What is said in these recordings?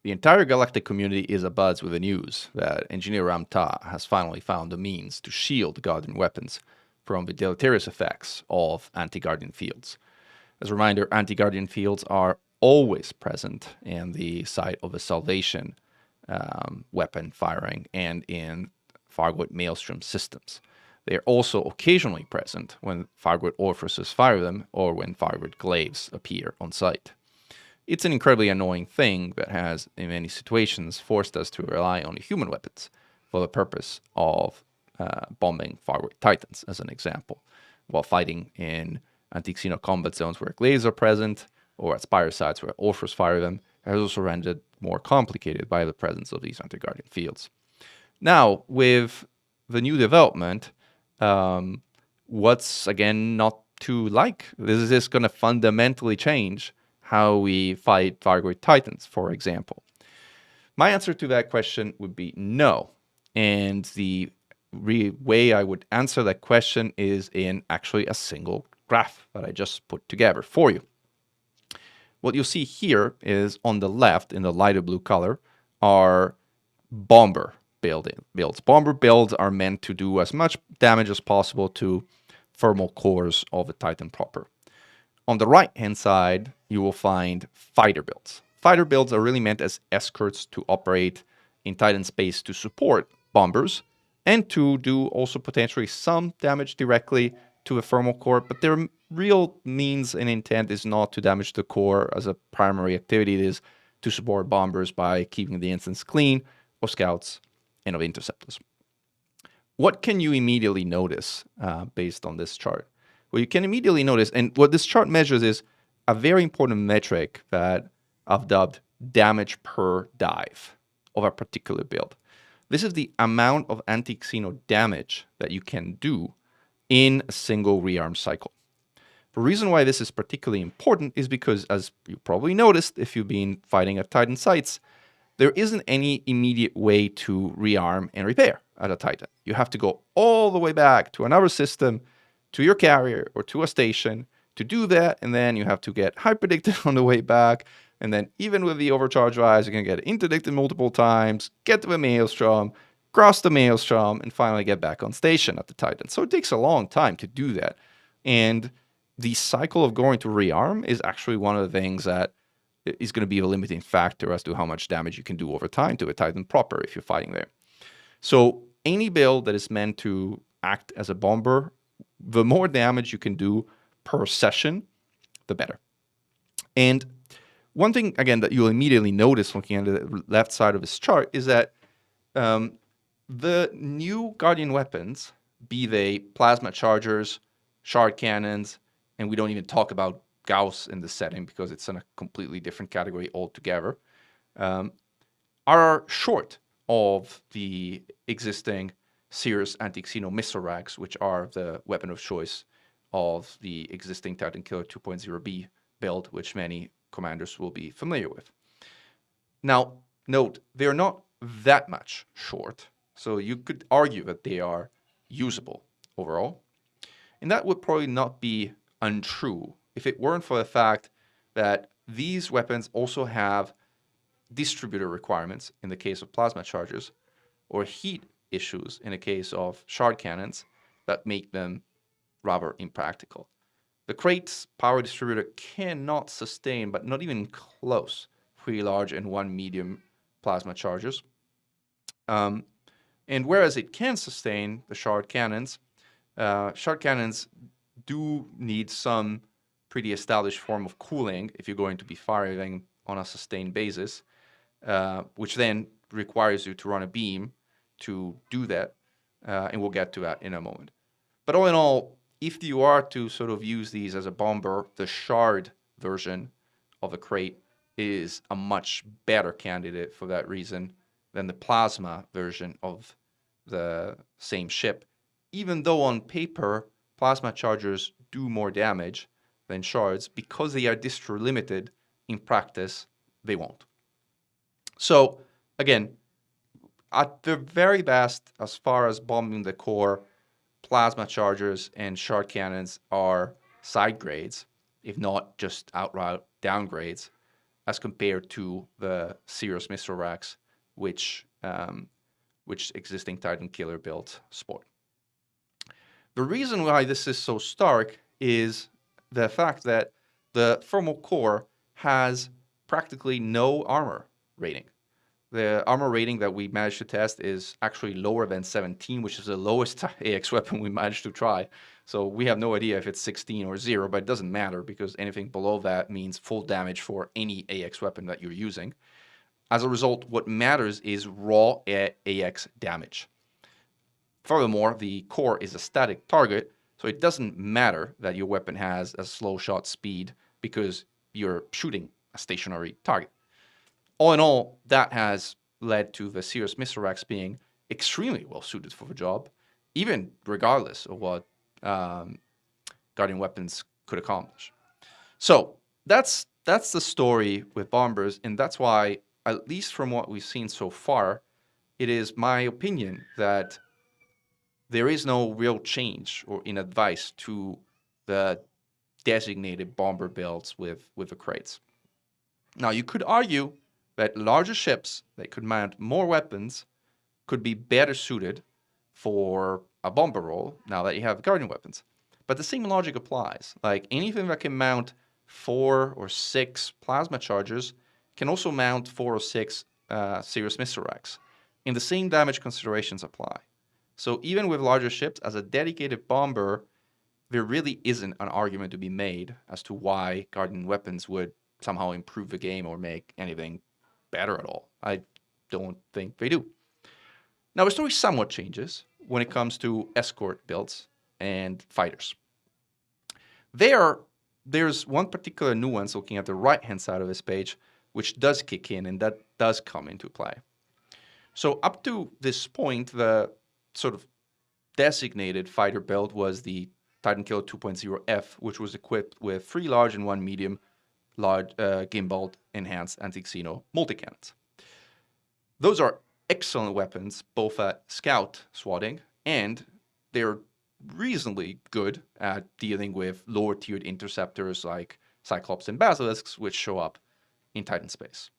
The entire galactic community is abuzz with the news that Engineer Ramta has finally found a means to shield Guardian weapons from the deleterious effects of anti-Guardian fields. As a reminder, anti-Guardian fields are always present in the site of a Salvation weapon firing and in Fargoid Maelstrom systems. They are also occasionally present when Fargoid Orphuses fire them or when Fargoid glaives appear on site. It's an incredibly annoying thing that has, in many situations, forced us to rely on human weapons for the purpose of bombing Fargoid Titans, as an example, while fighting in anti-Xeno combat zones where glaives are present, or at spire sites where Orphers fire them, has also rendered more complicated by the presence of these anti-Guardian fields. Now, with the new development, what's, again, not to like? This is going to fundamentally change how we fight Fargoid Titans, for example. My answer to that question would be no. And the way I would answer that question is in actually a single graph that I just put together for you. What you'll see here is on the left, in the lighter blue color, are bomber builds. Bomber builds are meant to do as much damage as possible to thermal cores of the Titan proper. On the right-hand side, you will find fighter builds. Fighter builds are really meant as escorts to operate in TitanSpace to support bombers and to do also potentially some damage directly to a thermal core, but their real means and intent is not to damage the core as a primary activity. It is to support bombers by keeping the instance clean of scouts and of interceptors. What can you immediately notice based on this chart? Well, you can immediately notice, and what this chart measures is a very important metric that I've dubbed damage per dive of a particular build. This is the amount of anti-Xeno damage that you can do in a single rearm cycle. The reason why this is particularly important is because, as you probably noticed if you've been fighting at Titan sites, there isn't any immediate way to rearm and repair at a Titan. You have to go all the way back to another system, to your carrier or to a station to do that, and then you have to get hyperdicted on the way back, and then even with the overcharge rise, you're going to get interdicted multiple times, get to the Maelstrom, cross the Maelstrom, and finally get back on station at the Titan. So it takes a long time to do that. And the cycle of going to rearm is actually one of the things that is going to be a limiting factor as to how much damage you can do over time to a Titan proper if you're fighting there. So any build that is meant to act as a bomber, the more damage you can do per session, the better. And one thing, again, that you'll immediately notice looking at the left side of this chart is that the new Guardian weapons, be they plasma chargers, shard cannons, and we don't even talk about Gauss in this setting because it's in a completely different category altogether, are short of the existing Cirrus anti-Xeno missile racks, which are the weapon of choice of the existing Titan Killer 2.0B build, which many commanders will be familiar with. Now, note, they're not that much short, so you could argue that they are usable overall. And that would probably not be untrue if it weren't for the fact that these weapons also have distributor requirements in the case of plasma chargers, or heat issues in the case of shard cannons that make them rather impractical. The crate's power distributor cannot sustain, but not even close, 3 large and 1 medium plasma chargers. And whereas it can sustain the shard cannons do need some pretty established form of cooling if you're going to be firing on a sustained basis, which then requires you to run a beam to do that, and we'll get to that in a moment. But all in all, if you are to sort of use these as a bomber, the shard version of the crate is a much better candidate for that reason than the plasma version of the same ship, even though on paper, plasma chargers do more damage than shards. Because they are distro limited, in practice, they won't. So, again, at the very best, as far as bombing the core, plasma chargers and shard cannons are side grades, if not just outright downgrades. as compared to the serious missile racks, which existing Titan killer builds sport. The reason why this is so stark is the fact that the thermal core has practically no armor rating. The armor rating that we managed to test is actually lower than 17, which is the lowest AX weapon we managed to try. So we have no idea if it's 16 or 0, but it doesn't matter because anything below that means full damage for any AX weapon that you're using. As a result, what matters is raw AX damage. Furthermore, the core is a static target, so it doesn't matter that your weapon has a slow shot speed because you're shooting a stationary target. All in all, that has led to the serious missile racks being extremely well suited for the job, even regardless of what Guardian weapons could accomplish. So that's the story with bombers, and that's why, at least from what we've seen so far, it is my opinion that there is no real change or in advice to the designated bomber builds with the crates. Now, you could argue that larger ships that could mount more weapons could be better suited for a bomber role now that you have Guardian weapons. But the same logic applies. Like anything that can mount 4 or 6 plasma chargers can also mount 4 or 6 serious missile racks. And the same damage considerations apply. So even with larger ships, as a dedicated bomber, there really isn't an argument to be made as to why Guardian weapons would somehow improve the game or make anything better at all. I don't think they do. Now, the story somewhat changes when it comes to escort builds and fighters. There's one particular nuance looking at the right-hand side of this page, which does kick in and that does come into play. So up to this point, the sort of designated fighter build was the Titan Killer 2.0F, which was equipped with 3 large and 1 medium large gimbaled enhanced anti-xeno multi-cannons. Those are excellent weapons, both at scout swatting, and they're reasonably good at dealing with lower tiered interceptors like Cyclops and Basilisks, which show up in TitanSpace.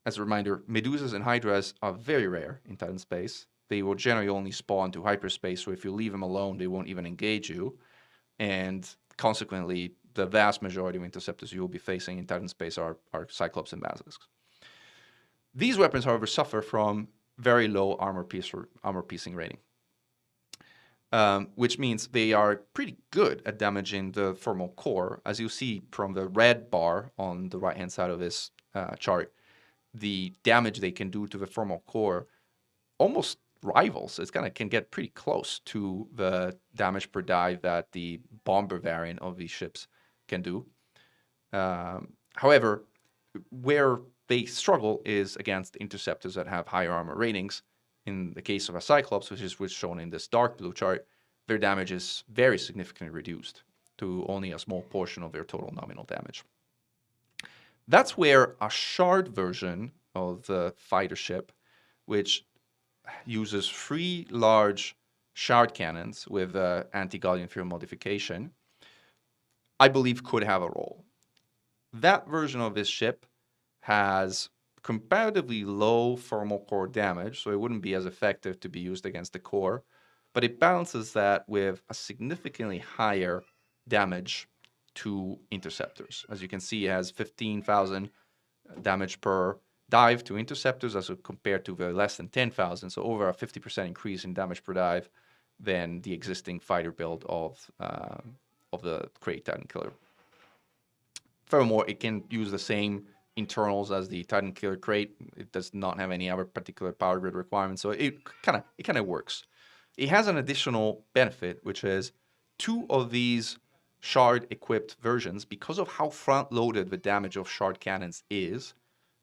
As a reminder, Medusas and Hydras are very rare in TitanSpace. They will generally only spawn to hyperspace, so if you leave them alone, they won't even engage you. And consequently, the vast majority of interceptors you will be facing in TitanSpace are Cyclops and Basilisks. These weapons, however, suffer from very low armor piercing rating, which means they are pretty good at damaging the thermal core. As you see from the red bar on the right-hand side of this chart, the damage they can do to the thermal core almost rivals. It's can get pretty close to the damage per dive that the bomber variant of these ships can do. However, where they struggle is against interceptors that have higher armor ratings. In the case of a Cyclops, which is shown in this dark blue chart, their damage is very significantly reduced to only a small portion of their total nominal damage. That's where a shard version of the fighter ship, which uses 3 large shard cannons with anti-Gaudian field modification, I believe could have a role. That version of this ship has comparatively low thermal core damage, so it wouldn't be as effective to be used against the core, but it balances that with a significantly higher damage to interceptors. As you can see, it has 15,000 damage per dive to interceptors as compared to the less than 10,000, so over a 50% increase in damage per dive than the existing fighter build of the Crate Titan Killer. Furthermore, it can use the same internals as the Titan Killer Crate. It does not have any other particular power grid requirements, so it kind of works. It has an additional benefit, which is 2 of these shard-equipped versions, because of how front-loaded the damage of shard cannons is,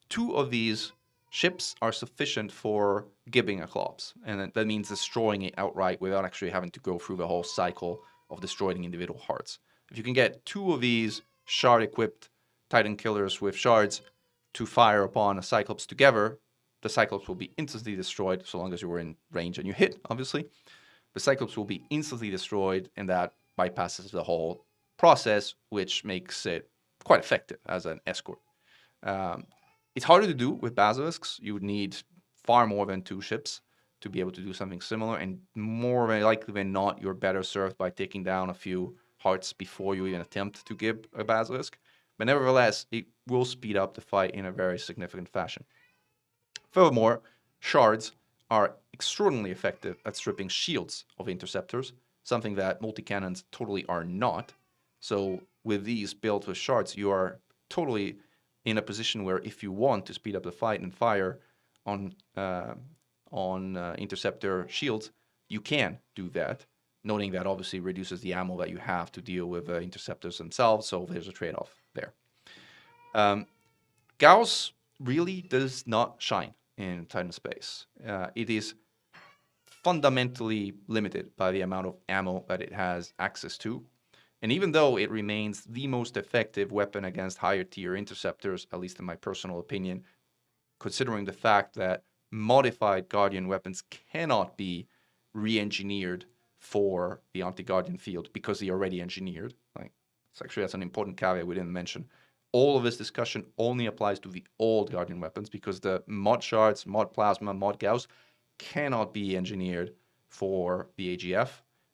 2 of these ships are sufficient for gibbing a Clops, and that means destroying it outright without actually having to go through the whole cycle of destroying individual hearts. If you can get 2 of these shard-equipped Titan Killers with shards to fire upon a Cyclops together, the Cyclops will be instantly destroyed, so long as you were in range and you hit, obviously. The Cyclops will be instantly destroyed, and that bypasses the whole process, which makes it quite effective as an escort. Um, it's harder to do with basilisks. You would need far more than 2 ships to be able to do something similar, and more likely than not, you're better served by taking down a few hearts before you even attempt to give a basilisk. But nevertheless, it will speed up the fight in a very significant fashion. Furthermore, shards are extraordinarily effective at stripping shields of interceptors, something that multi-cannons totally are not. So with these built with shards, you are totally in a position where if you want to speed up the fight and fire on interceptor shields, you can do that. Noting that obviously reduces the ammo that you have to deal with interceptors themselves, so there's a trade-off there. Gauss really does not shine in TitanSpace. It is fundamentally limited by the amount of ammo that it has access to. And even though it remains the most effective weapon against higher tier interceptors, at least in my personal opinion, considering the fact that modified Guardian weapons cannot be re-engineered for the anti-Guardian field because they are already engineered. Like, that's an important caveat we didn't mention. All of this discussion only applies to the old Guardian weapons because the mod shards, mod plasma, mod Gauss cannot be engineered for the AGF,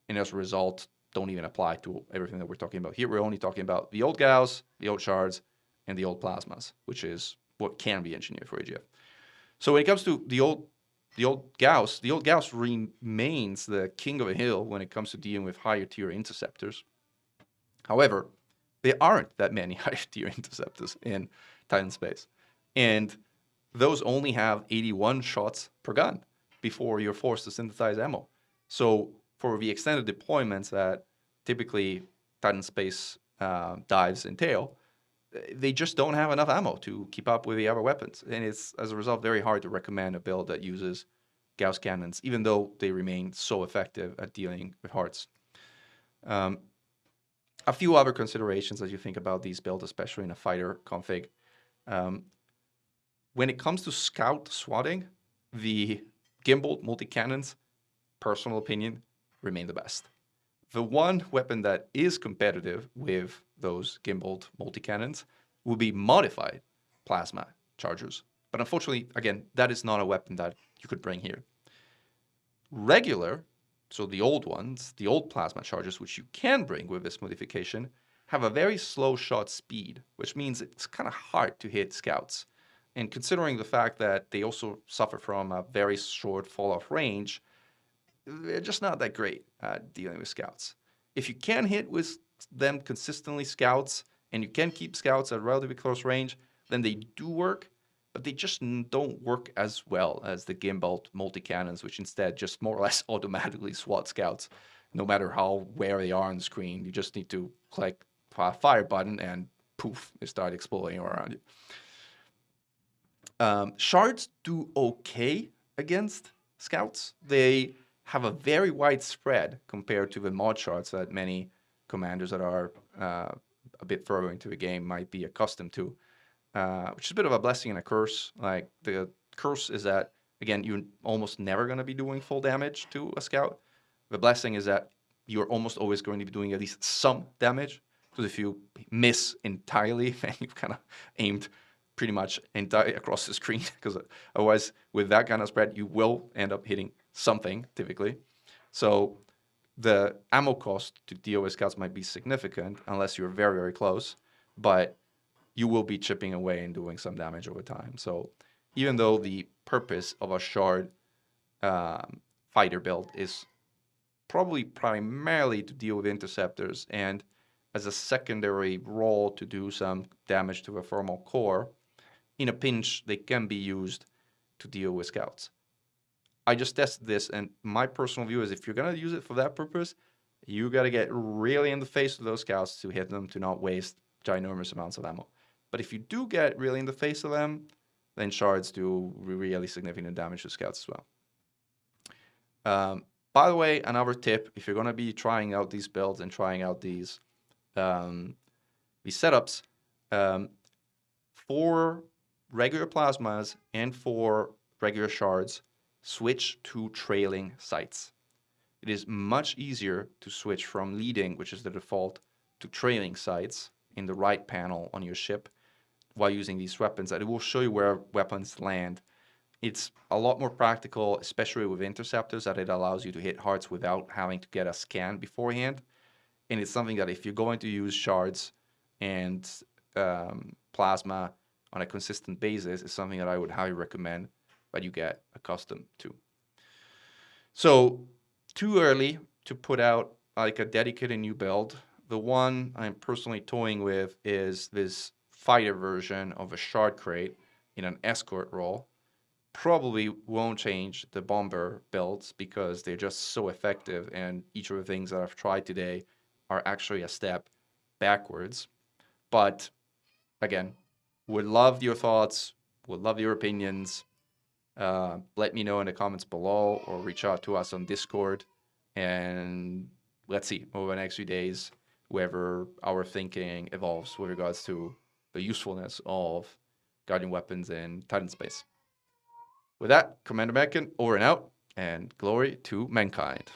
and as a result, don't even apply to everything that we're talking about here. We're only talking about the old Gauss, the old shards, and the old plasmas, which is what can be engineered for AGF. So when it comes to the old Gauss, the old Gauss remains the king of the hill when it comes to dealing with higher tier interceptors. However, there aren't that many higher tier interceptors in TitanSpace, and those only have 81 shots per gun before you're forced to synthesize ammo. So for the extended deployments that typically TitanSpace dives entail, they just don't have enough ammo to keep up with the other weapons. And it's, as a result, very hard to recommend a build that uses Gauss cannons, even though they remain so effective at dealing with hearts. A few other considerations as you think about these builds, especially in a fighter config. When it comes to scout swatting, the gimbaled multi-cannons, personal opinion, remain the best. The one weapon that is competitive with those gimbaled multi-cannons will be modified plasma chargers. But unfortunately, again, that is not a weapon that you could bring here. Regular, so the old ones, the old plasma chargers, which you can bring with this modification, have a very slow shot speed, which means it's kind of hard to hit scouts. And considering the fact that they also suffer from a very short fall-off range, they're just not that great at dealing with scouts. If you can hit with them consistently scouts, and you can keep scouts at relatively close range, then they do work, but they just don't work as well as the gimbal multi-cannons, which instead just more or less automatically SWAT scouts, no matter where they are on the screen. You just need to click a fire button and poof, they start exploding around you. Shards do okay against scouts. They have a very wide spread compared to the mod shards that many commanders that are a bit further into the game might be accustomed to, which is a bit of a blessing and a curse. Like, the curse is that, again, you're almost never going to be doing full damage to a scout. The blessing is that you're almost always going to be doing at least some damage, because if you miss entirely, then you've kind of aimed pretty much across the screen, because otherwise, with that kind of spread, you will end up hitting something, typically. So the ammo cost to deal with scouts might be significant, unless you're very, very close, but you will be chipping away and doing some damage over time. So even though the purpose of a shard fighter build is probably primarily to deal with interceptors and as a secondary role to do some damage to a thermal core, in a pinch, they can be used to deal with scouts. I just tested this, and my personal view is if you're going to use it for that purpose, you got to get really in the face of those scouts to hit them, to not waste ginormous amounts of ammo. But if you do get really in the face of them, then shards do really significant damage to scouts as well. By the way, another tip, if you're going to be trying out these builds and trying out these setups, for regular plasmas and for regular shards, switch to trailing sights. It is much easier to switch from leading, which is the default, to trailing sights in the right panel on your ship while using these weapons, and it will show you where weapons land. It's a lot more practical, especially with interceptors, that it allows you to hit hearts without having to get a scan beforehand. And it's something that if you're going to use shards and plasma on a consistent basis, is something that I would highly recommend that you get accustomed to. So, too early to put out like a dedicated new build. The one I'm personally toying with is this fighter version of a shard crate in an escort role. Probably won't change the bomber builds because they're just so effective, and each of the things that I've tried today are actually a step backwards. But again, would love your thoughts, would love your opinions. Let me know in the comments below or reach out to us on Discord. And let's see over the next few days whether our thinking evolves with regards to the usefulness of guardian weapons in TitanSpace. With that, Commander Mechan, over and out, and glory to mankind.